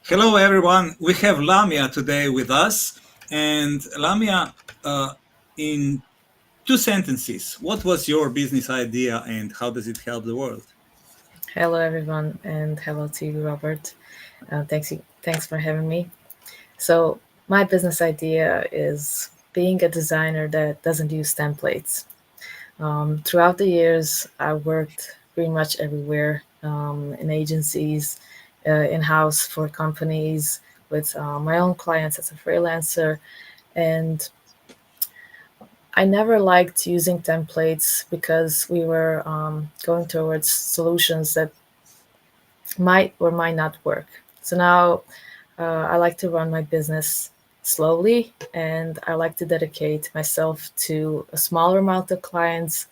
Hello, everyone. We have Lamia today with us. And Lamia, in two sentences, what was your business idea and how does it help the world? Hello, everyone, and hello to you, Robert. Thanks for having me. So, my business idea is being a designer that doesn't use templates. Throughout the years, I worked pretty much everywhere in agencies, in house for companies, with my own clients as a freelancer, and I never liked using templates because we were going towards solutions that might or might not work. So now I like to run my business slowly and I like to dedicate myself to a smaller amount of clients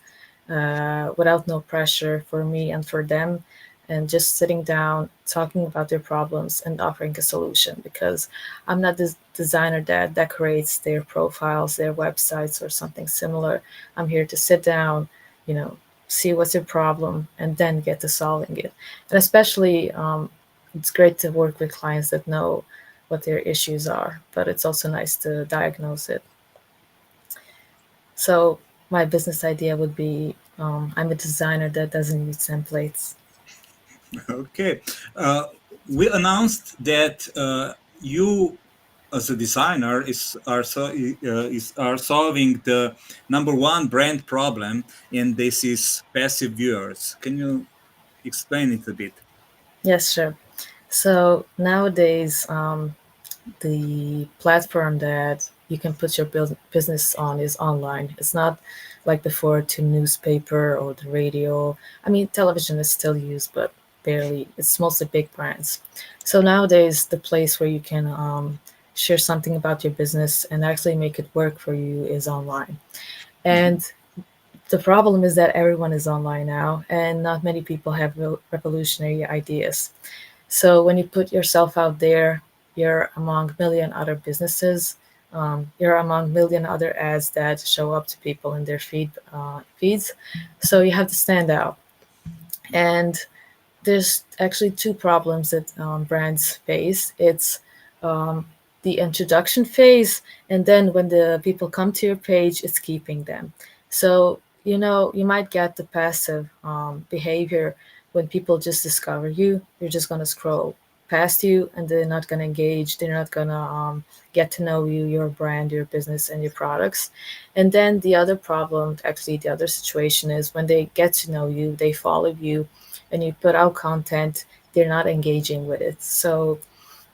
without no pressure for me and for them, and just sitting down, talking about their problems and offering a solution because I'm not this designer that decorates their profiles, their websites, or something similar. I'm here to sit down, you know, see what's your problem and then get to solving it. And especially, it's great to work with clients that know what their issues are, but it's also nice to diagnose it. So my business idea would be I'm a designer that doesn't use templates. Okay. Uh, we announced that you, as a designer, are solving the number one brand problem, and this is passive viewers. Can you explain it a bit? Yes, sure. So nowadays, the platform that you can put your business on is online. It's not like before to newspaper or the radio. I mean, television is still used, but barely. It's mostly big brands. So nowadays, the place where you can share something about your business and actually make it work for you is online. Mhm. And the problem is that everyone is online now, and not many people have revolutionary ideas. So when you put yourself out there, you're among million other businesses. You're among million other ads that show up to people in their feeds. So you have to stand out. And there's actually two problems that brands face. It's the introduction phase, and then when the people come to your page, it's keeping them. So you might get the passive behavior when people just discover you. They're just going to scroll past you, and they're not going to engage. They're not going to get to know you, your brand, your business, and your products. And then the other problem, actually, the other situation is when they get to know you, they follow you, and you put out content, they're not engaging with it. So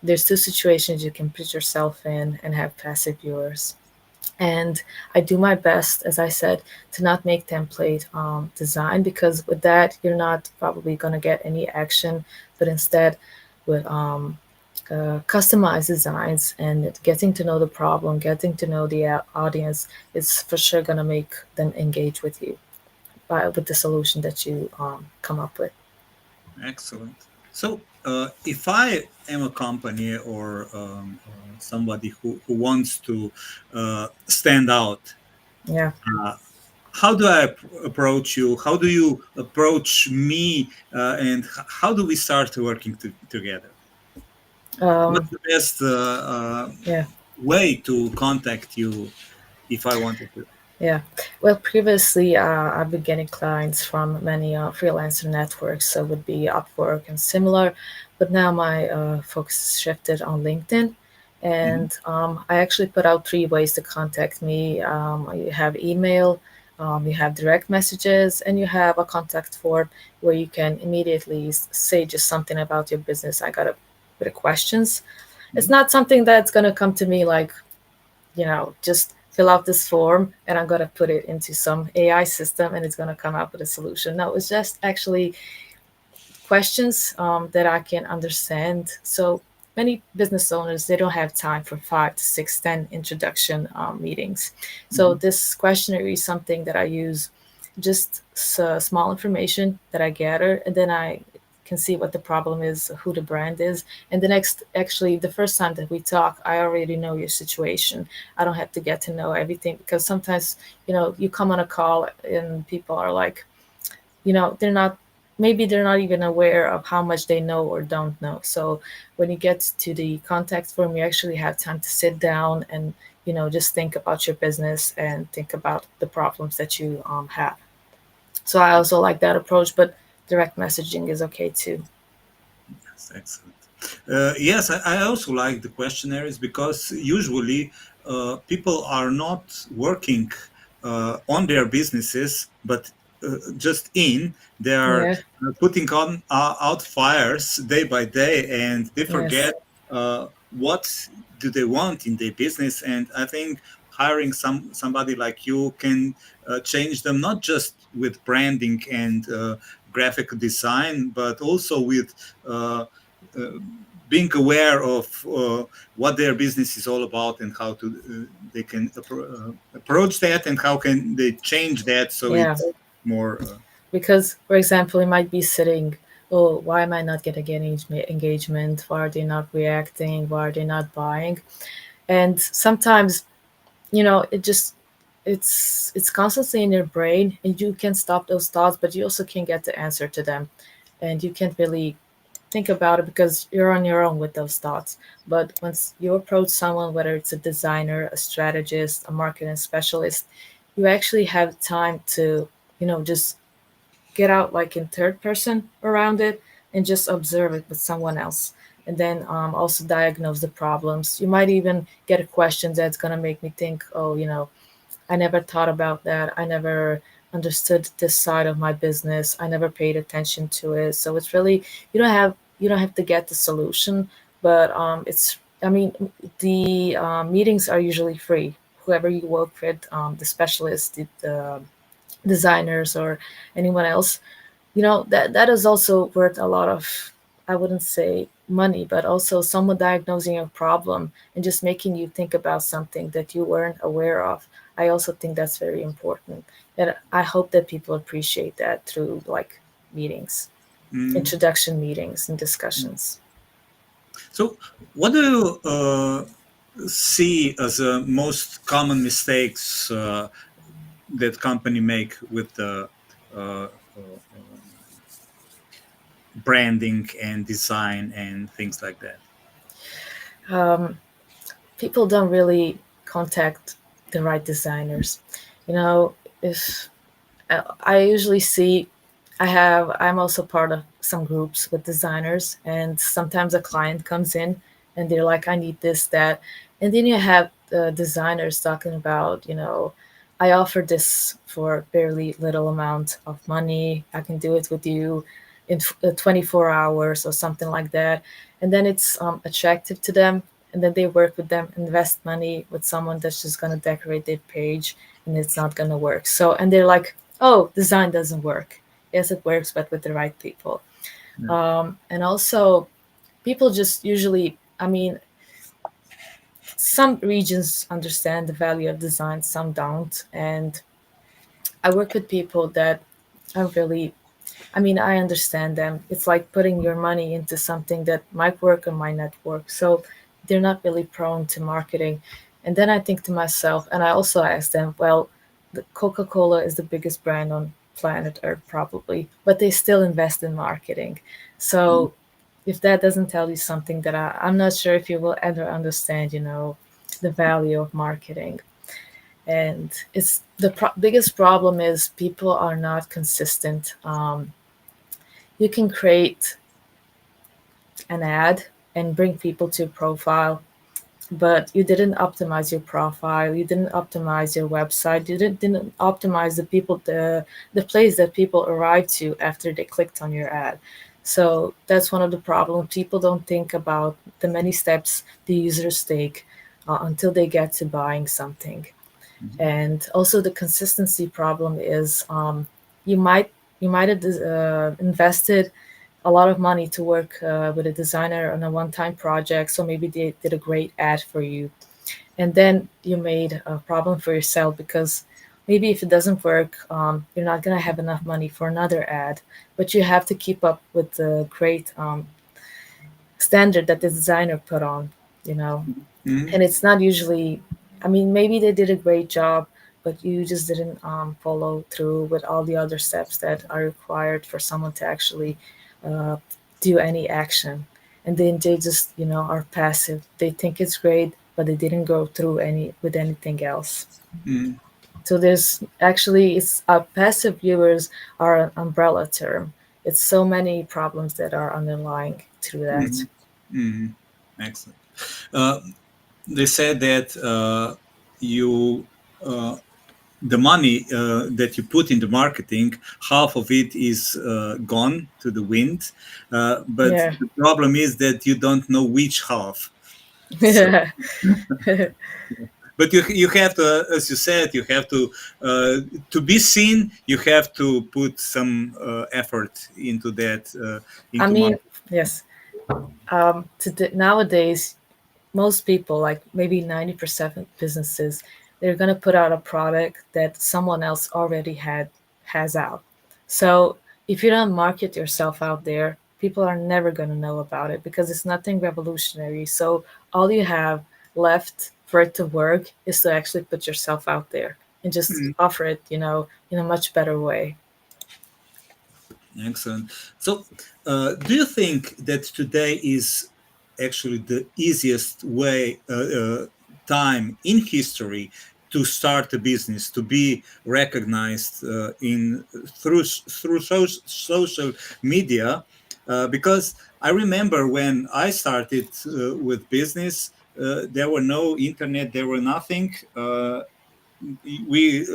there's two situations you can put yourself in and have passive viewers. And I do my best, as I said, to not make template design, because with that you're not probably going to get any action, but instead with customized designs and getting to know the problem, getting to know the audience, is for sure going to make them engage with you with the solution that you come up with. Excellent. So, if I am a company or somebody who wants to stand out, Yeah. uh, how do I approach you? How do you approach me? And how do we start working together? Um, What's the best yeah. way to contact you if I wanted to? Yeah. Well, previously, I've been getting clients from many freelancer networks, so it would be Upwork and similar. But now my focus shifted on LinkedIn. Mhm. And I actually put out three ways to contact me. You have email, you have direct messages, and you have a contact form where you can immediately say just something about your business. I got a bit of questions. It's Mhm. not something that's going to come to me like, just fill out this form and I'm going to put it into some AI system and it's going to come up with a solution. No, it's just actually questions that I can understand. So many business owners, they don't have time for 5 to 6, 10 introduction meetings. So Mhm. this questionnaire is something that I use, just small information that I gather, and then I can see what the problem is, who the brand is. And actually, the first time that we talk, I already know your situation. I don't have to get to know everything, because sometimes, you come on a call and people are like, they're not. maybe they're not even aware of how much they know or don't know. So when you get to the contact form, you actually have time to sit down and just think about your business and think about the problems that you have. So I also like that approach, but direct messaging is okay too. Yes, excellent. Yes, I also like the questionnaires because usually people are not working on their businesses, but just in they are Yeah. putting on out fires day by day, and they Yes. forget what do they want in their business. And I think hiring somebody like you can change them, not just with branding and graphic design, but also with uh, uh, being aware of what their business is all about and how to they can approach that and how can they change that so Yeah. it's more Because, for example, you might be sitting, oh, why am I not getting engagement? Why are they not reacting? Why are they not buying? And sometimes, it just it's constantly in your brain, and you can stop those thoughts, but you also can't get the answer to them, and you can't really think about it because you're on your own with those thoughts. But once you approach someone, whether it's a designer, a strategist, a marketing specialist, you actually have time to just get out like in third person around it and just observe it with someone else, and then also diagnose the problems. You might even get a question that's going to make me think, oh, I never thought about that. I never understood this side of my business. I never paid attention to it. So it's really, you don't have to get the solution, but it's I mean, the meetings are usually free. Whoever you work with, the specialists, the designers, or anyone else, that is also worth a lot of, I wouldn't say money, but also someone diagnosing a problem and just making you think about something that you weren't aware of. I also think that's very important, and I hope that people appreciate that through like meetings, mm, introduction meetings and mm. discussions. So what do you see as the most common mistakes that company make with the uh, branding and design and things like that? um, People don't really contact the right designers. you know if I usually see, I'm also part of some groups with designers, and sometimes a client comes in and they're like, I need this, that. And then you have the designers talking about, I offer this for barely little amount of money. I can do it with you in 24 hours or something like that. And then it's attractive to them. And then they work with them, invest money with someone that's just going to decorate their page, and it's not going to work. So, and they're like, oh, design doesn't work. Yes, it works, but with the right people. Yeah. And also, people just usually, I mean, some regions understand the value of design, some don't. And I work with people that are really, I mean, I understand them. It's like putting your money into something that might work or might not work. So they're not really prone to marketing. And then I think to myself, and I also ask them, well, the Coca-Cola is the biggest brand on planet Earth probably, but they still invest in marketing. So if that doesn't tell you something, that I'm not sure if you will ever understand, the value of marketing. And it's the biggest problem is people are not consistent. You can create an ad and bring people to a profile, but you didn't optimize your profile, you didn't optimize your website, you didn't optimize the place that people arrive to after they clicked on your ad. So that's one of the problems. People don't think about the many steps the users take until they get to buying something. And also the consistency problem is, you might you might have invested a lot of money to work with a designer on a one-time project, so maybe they did a great ad for you, and then you made a problem for yourself because maybe if it doesn't work, you're not going to have enough money for another ad, but you have to keep up with the great standard that the designer put on, you know. Mhm. And it's not usually, I mean, maybe they did a great job, but you just didn't follow through with all the other steps that are required for someone to actually uh, do any action. And then they just, are passive. They think it's great, but they didn't go through any with anything else. mm, So there's actually, it's passive viewers are an umbrella term. It's so many problems that are underlying through that. mm, mm. Excellent. Uh, they said that you the money that you put in the marketing, half of it is gone to the wind. But Yeah. the problem is that you don't know which half. So, but you have to, as you said, you have to be seen. You have to put some effort into that, I into mean, marketing. yes. Nowadays, most people, like maybe 90% of businesses, they're going to put out a product that someone else already has out. So if you don't market yourself out there, people are never going to know about it because it's nothing revolutionary. So all you have left for it to work is to actually put yourself out there and just Mm. offer it, in a much better way. Excellent. So, do you think that today is actually the easiest way, time in history to start a business, to be recognized in through social media? Because I remember when I started with business, there were no internet, there were nothing. We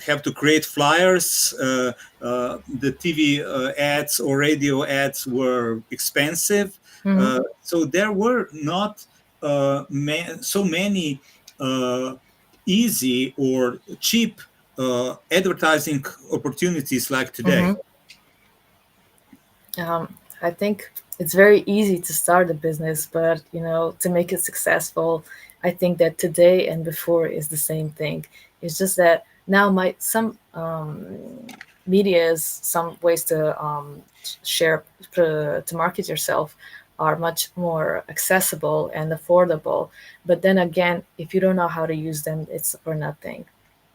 have to create flyers. The TV ads or radio ads were expensive, Hmm. so there were not so many uh, easy or cheap advertising opportunities like today. Hmm. I think it's very easy to start a business, but to make it successful, I think that today and before is the same thing. It's just that now my some media's some ways to share to market yourself are much more accessible and affordable. But then again, if you don't know how to use them, it's for nothing.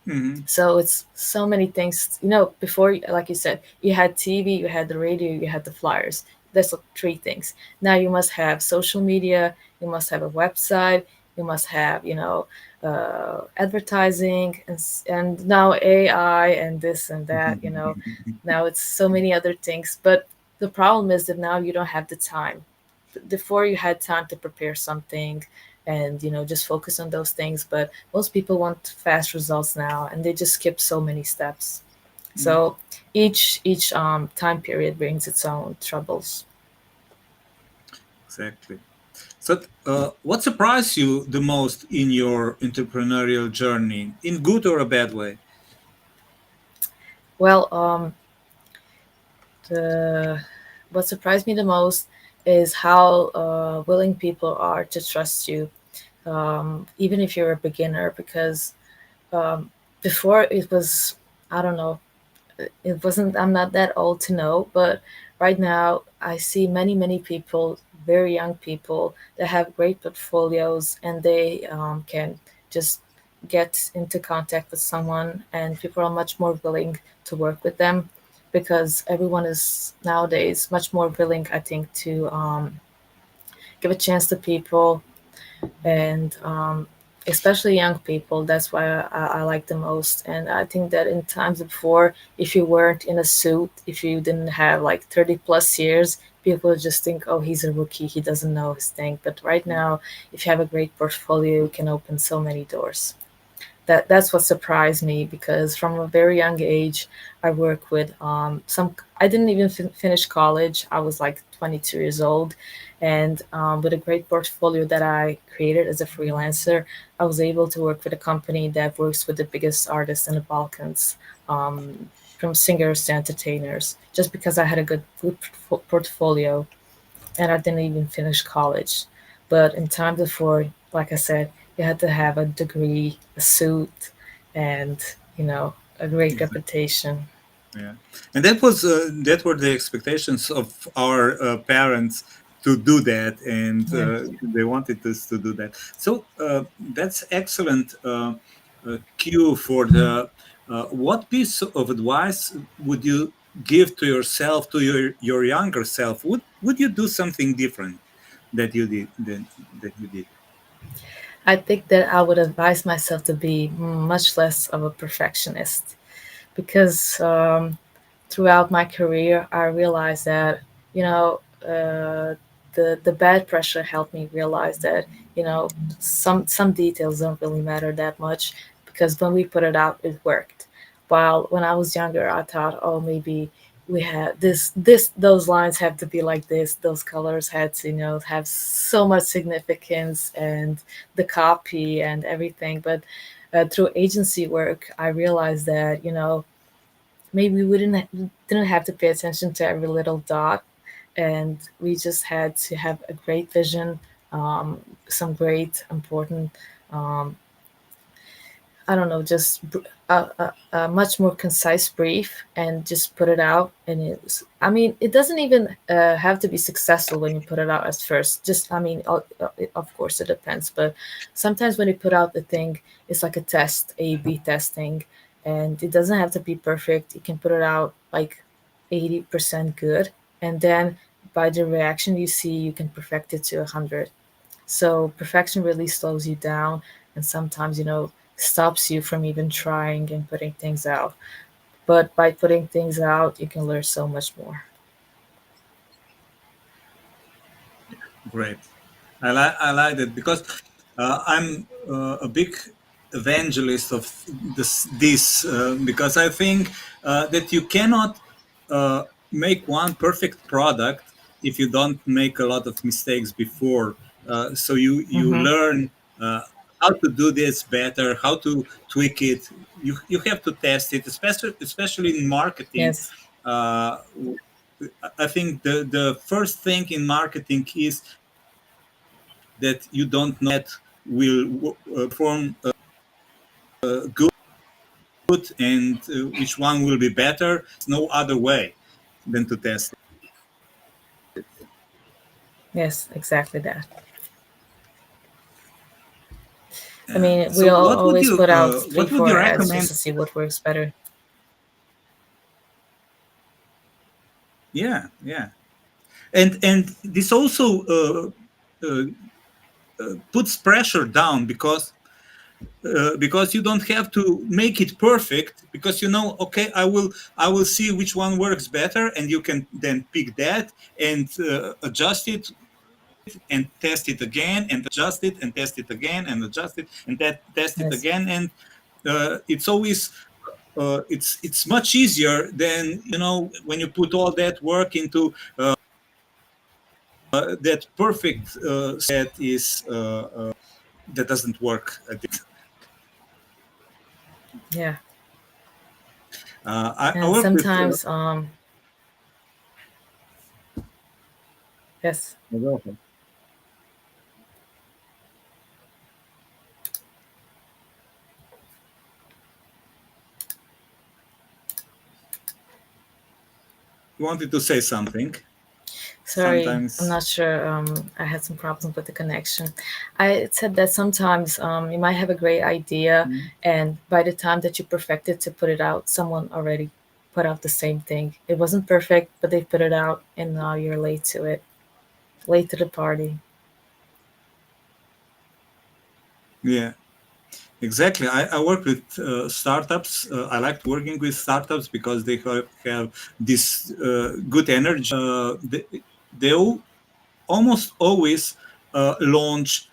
Mhm, So it's so many things. Before, like you said, you had TV, you had the radio, you had the flyers. That's three things. Now you must have social media, you must have a website, you must have, advertising, and now AI and this and that. Now it's so many other things. But the problem is that now you don't have the time. Before you had time to prepare something and just focus on those things, but most people want fast results now and they just skip so many steps. mhm. So each time period brings its own troubles. Exactly. So, what surprised you the most in your entrepreneurial journey, in good or a bad way? Well, the what surprised me the most is how willing people are to trust you, even if you're a beginner, because um, before it was, I don't know, it wasn't, I'm not that old to know, but right now I see many people, very young people that have great portfolios, and they can just get into contact with someone, and people are much more willing to work with them because everyone is nowadays much more willing, I think, to give a chance to people, and especially young people. That's why I like the most. And I think that in times before, if you weren't in a suit, if you didn't have like 30 plus years, people would just think, oh, he's a rookie, he doesn't know his thing. But right now, if you have a great portfolio, you can open so many doors. That's what surprised me, because from a very young age I work with some. I didn't even finish college. I was like 22 years old, and with a great portfolio that I created as a freelancer, I was able to work with a company that works with the biggest artists in the Balkans, from singers to entertainers, just because I had a good portfolio, and I didn't even finish college. But in time before, like I said, you had to have a degree, a suit, and a great reputation. Yeah, and that were the expectations of our parents to do that, and Yeah. they wanted us to do that. So that's excellent. cue for the what piece of advice would you give to yourself, to your younger self? Would you do something different that you did that you did? I think that I would advise myself to be much less of a perfectionist because throughout my career, I realized that you know the bad pressure helped me realize that some details don't really matter that much because when we put it out, it worked. While when I was younger, I thought, oh, maybe we had this those lines have to be like this, those colors had to have so much significance, and the copy and everything. But through agency work, I realized that maybe we didn't have to pay attention to every little dot, and we just had to have a great vision, some great important, um, I don't know, just a much more concise brief, and just put it out. And I mean, it doesn't even have to be successful when you put it out at first. Just, I mean, of course it depends, but sometimes when you put out the thing, it's like a test, A/B testing, and it doesn't have to be perfect. You can put it out like 80% good, and then by the reaction you see, you can perfect it to 100. So perfection really slows you down, and sometimes, stops you from even trying and putting things out. But by putting things out, you can learn so much more. Great. I like that because I'm a big evangelist of this because I think that you cannot make one perfect product if you don't make a lot of mistakes before. So you Hmm. learn how to do this better, how to tweak it. You have to test it, especially in marketing. Yes, Uh, I think the first thing in marketing is that you don't know that will perform good, and which one will be better. There's no other way than to test it. yes, exactly that. I mean, we So all always put out three, what would you four ads just recommend? to see what works better. Yeah, yeah, and this also uh, puts pressure down because you don't have to make it perfect, because okay, I will see which one works better, and you can then pick that and adjust it and test it again and adjust it and test it again and adjust it and test it Yes, again. And it's always it's much easier than when you put all that work into that perfect that is that doesn't work at the yeah. I And work with sometimes, yes, you wanted to say something sorry, I'm sometimes. not sure. I had some problems with the connection. I said that sometimes you might have a great idea, and by the time that you perfect it to put it out, someone already put out the same thing. It wasn't perfect, but they put it out, and now you're late to it, late to the party. Yeah, exactly. I work with startups. I liked working with startups because they have this good energy. They almost always launch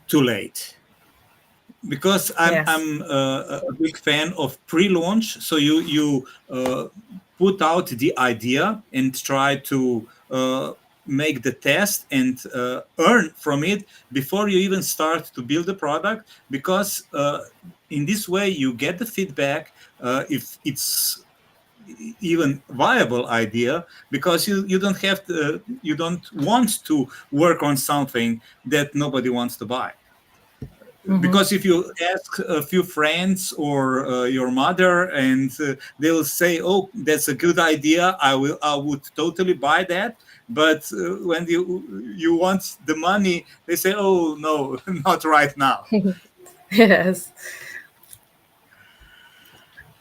too late, because I'm Yes. I'm a big fan of pre-launch. So you put out the idea and try to make the test and earn from it before you even start to build the product, because in this way you get the feedback if it's even viable idea, because you don't have to, you don't want to work on something that nobody wants to buy. Mm-hmm. Because if you ask a few friends or your mother, and they'll say, oh, that's a good idea, I would totally buy that. But when you want the money, they say, oh no, not right now. Yes.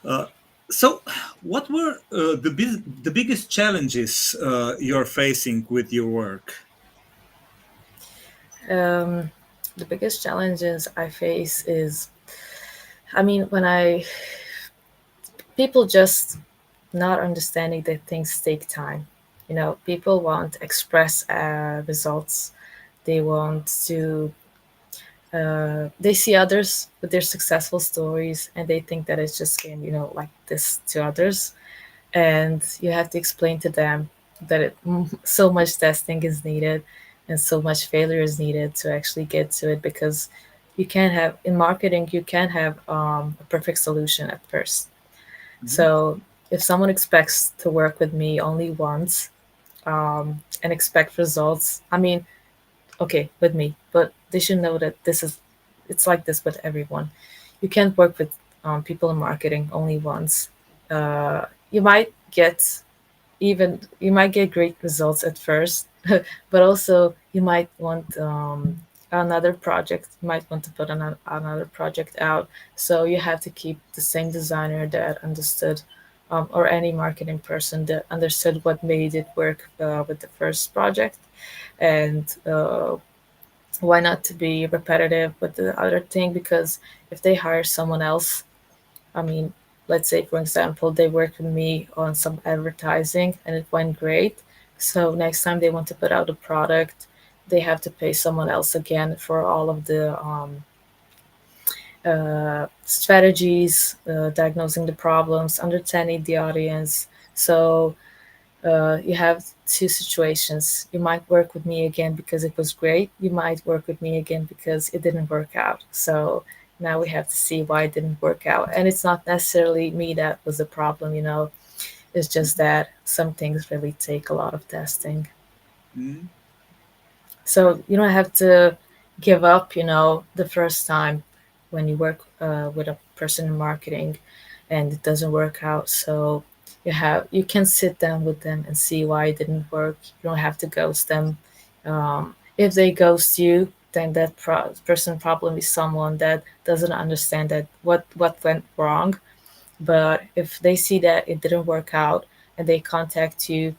Uh, so, what were the biggest challenges you're facing with your work? Um, the biggest challenges I face is, I mean, when I people just not understanding that things take time. You know, people want express results. They want to. They see others with their successful stories, and they think that it's just game, like this to others. And you have to explain to them that so much testing is needed, and so much failure is needed to actually get to it. Because you can't have in marketing, you can't have a perfect solution at first. Mhm. So if someone expects to work with me only once, and expect results, I mean, okay, with me, but they should know that it's like this with everyone. You can't work with people in marketing only once. You might get you might get great results at first, but also you might want another project. You might want to put another project out. So you have to keep the same designer that understood, or any marketing person that understood what made it work with the first project. And why not to be repetitive with the other thing? Because if they hire someone else, I mean, let's say, for example, they worked with me on some advertising and it went great. So next time they want to put out a product, they have to pay someone else again for all of the strategies, diagnosing the problems, understanding the audience. So you have two situations. You might work with me again because it was great. You might work with me again because it didn't work out. So now we have to see why it didn't work out. And it's not necessarily me that was the problem, It's just that some things really take a lot of testing. Mhm. So you don't have to give up, the first time when you work with a person in marketing and it doesn't work out. So you can sit down with them and see why it didn't work. You don't have to ghost them. If they ghost you, then that person probably is someone that doesn't understand that what went wrong. But if they see that it didn't work out and they contact you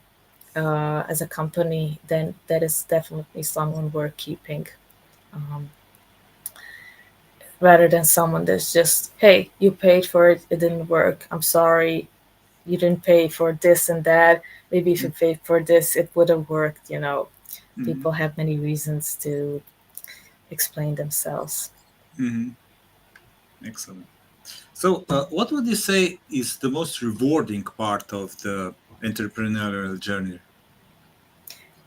as a company, then that is definitely someone worth keeping, um, rather than someone that's just, hey, you paid for it, it didn't work. I'm sorry, you didn't pay for this and that. Maybe if you paid for this, it would have worked. Mhm. People have many reasons to explain themselves. Mhm. Excellent. So, what would you say is the most rewarding part of the entrepreneurial journey?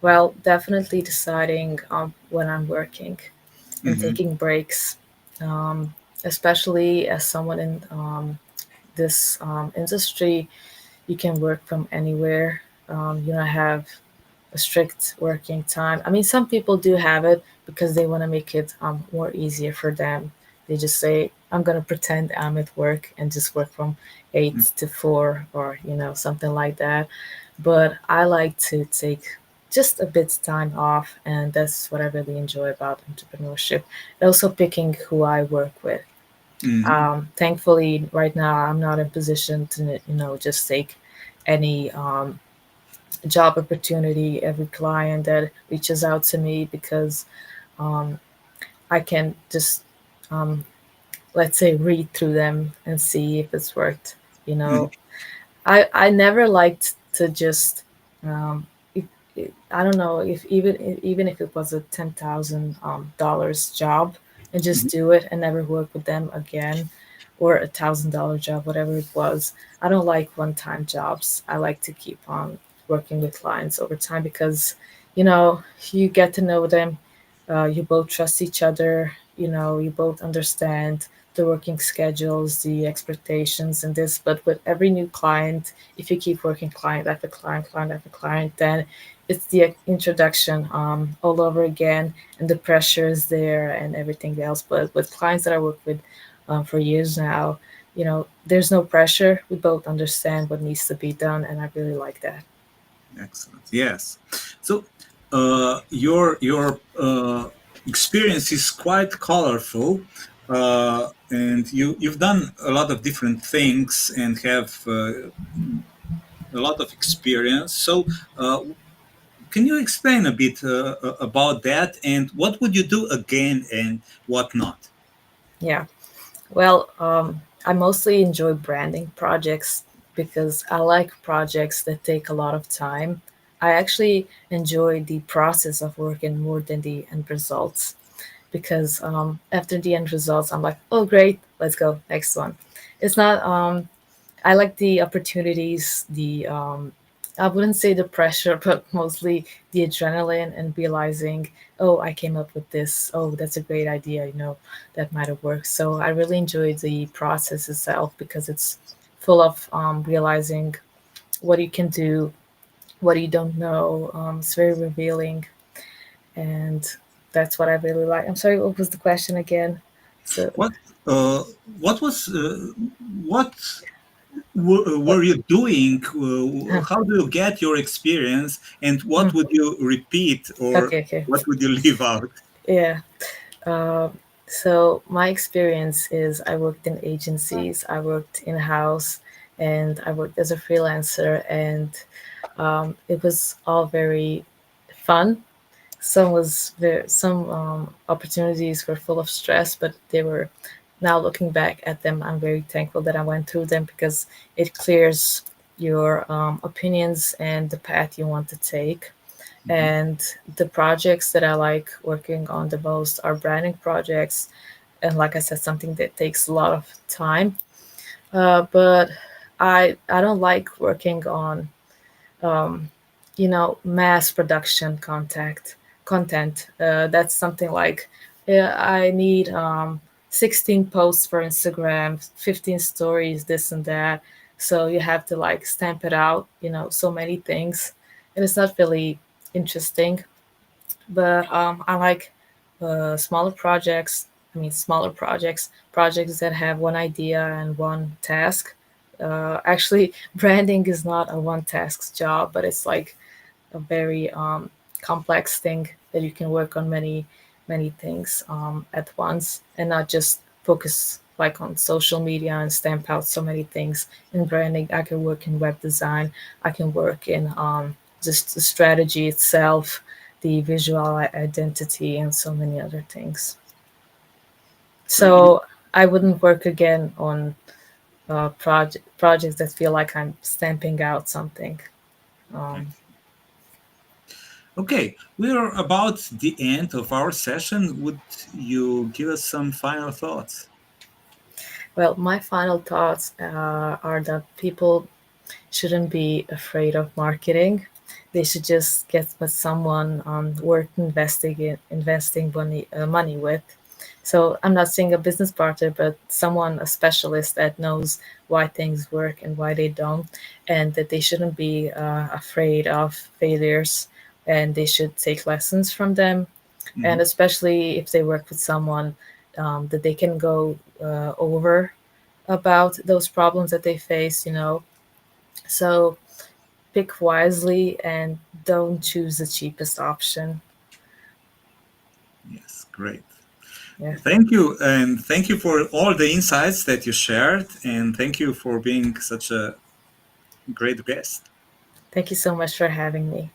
Well, definitely deciding when I'm working and Hmm. taking breaks, um, especially as someone in this industry. You can work from anywhere. You don't have a strict working time. I mean, some people do have it because they want to make it more easier for them. They just say, I'm going to pretend I'm at work and just work from 8 to 4, or, something like that. But I like to take just a bit time off, and that's what I really enjoy about entrepreneurship. And also picking who I work with. Hmm. Thankfully, right now, I'm not in position to, just take any job opportunity, every client that reaches out to me, because um, I can just, um, let's say, read through them and see if it's worked. You know, I never liked to just, if, I don't know, if even if it was a $10,000 job, and just do it and never work with them again, or $1,000 job, whatever it was. I don't like one-time jobs. I like to keep on working with clients over time, because you get to know them. You both trust each other. You both understand the working schedules, the expectations, and this. But with every new client, if you keep working client after client, client after client, then it's the introduction all over again, and the pressure is there and everything else. But with clients that I work with for years now, there's no pressure. We both understand what needs to be done, and I really like that. Excellent. Yes. So, your experience is quite colorful. and you've done a lot of different things and have a lot of experience. So, can you explain a bit about that, and what would you do again and what not? Yeah. Well, I mostly enjoy branding projects because I like projects that take a lot of time. I actually enjoy the process of working more than the end results because after the end results, I'm like, oh, great, let's go, next one. It's not I like the opportunities, the I wouldn't say the pressure, but mostly the adrenaline and realizing, oh, I came up with this. Oh, that's a great idea. That might have worked. So I really enjoy the process itself because it's full of realizing what you can do, what you don't know. It's very revealing, and that's what I really like. I'm sorry, what was the question again? So What what was what were you doing? How do you get your experience, and what would you repeat, or okay, okay, what would you leave out? yeah. So my experience is I worked in agencies, I worked in house, and I worked as a freelancer, and it was all very fun. Some opportunities were full of stress, but they were. Now looking back at them, I'm very thankful that I went through them because it clears your opinions and the path you want to take. Mhm. And the projects that I like working on the most are branding projects, and like I said, something that takes a lot of time. But I don't like working on mass production content. That's something like, yeah, I need 16 posts for Instagram, 15 stories, this and that. So you have to like stamp it out, so many things, and it's not really interesting. But I like smaller projects. I mean, smaller projects that have one idea and one task. Actually, branding is not a one task job, but it's like a very complex thing that you can work on many things at once and not just focus like on social media and stamp out so many things in branding. I can work in web design. I can work in just the strategy itself, the visual identity, and so many other things. So you, So I wouldn't work again on projects that feel like I'm stamping out something. I Um, Okay, we are about the end of our session. Would you give us some final thoughts? Well, my final thoughts are that people shouldn't be afraid of marketing. They should just get with someone worth investing money with. So I'm not saying a business partner, but someone, a specialist that knows why things work and why they don't, and that they shouldn't be afraid of failures, and they should take lessons from them, and Mhm. especially if they work with someone that they can go over about those problems that they face. So pick wisely and don't choose the cheapest option. Yes, great. Yeah. Thank you, and thank you for all the insights that you shared, and thank you for being such a great guest. Thank you so much for having me.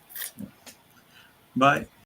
Bye.